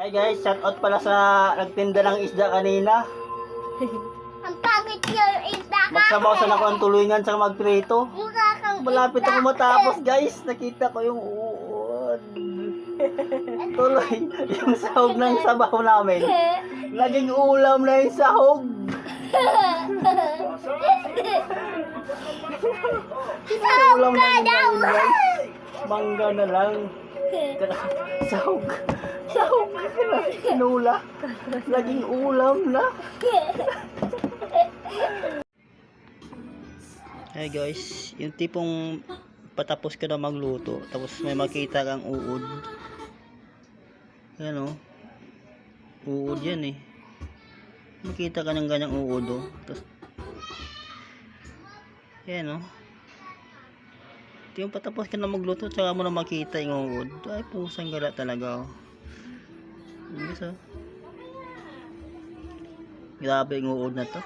Ay guys, shout out pala sa nagtinda ng isda kanina. Ang pangit yung isda ka. Magsabaw-san ako ang tulungan sa magprito. Mukha kang Malapit isda. ako matapos guys. Nakita ko yung uod. Tuloy, yung sahog ng sabaw namin. Naging ulam na yung sahog. Sahog Ulam ka na daw. yun guys. Mangga na lang. Sahog. Sahog. Nula. Naging ulam na. Hey guys, yung tipong patapos ka na magluto, tapos may makita kang uod. Ayan o. Uod yan eh. Makita ka ng ganyang uod o. Tapos, ayan o. Yung patapos ka na magluto, tsaka mo na makita yung uod. Ay, pusang gala talaga o. Yes o. Grabe yung uod na to.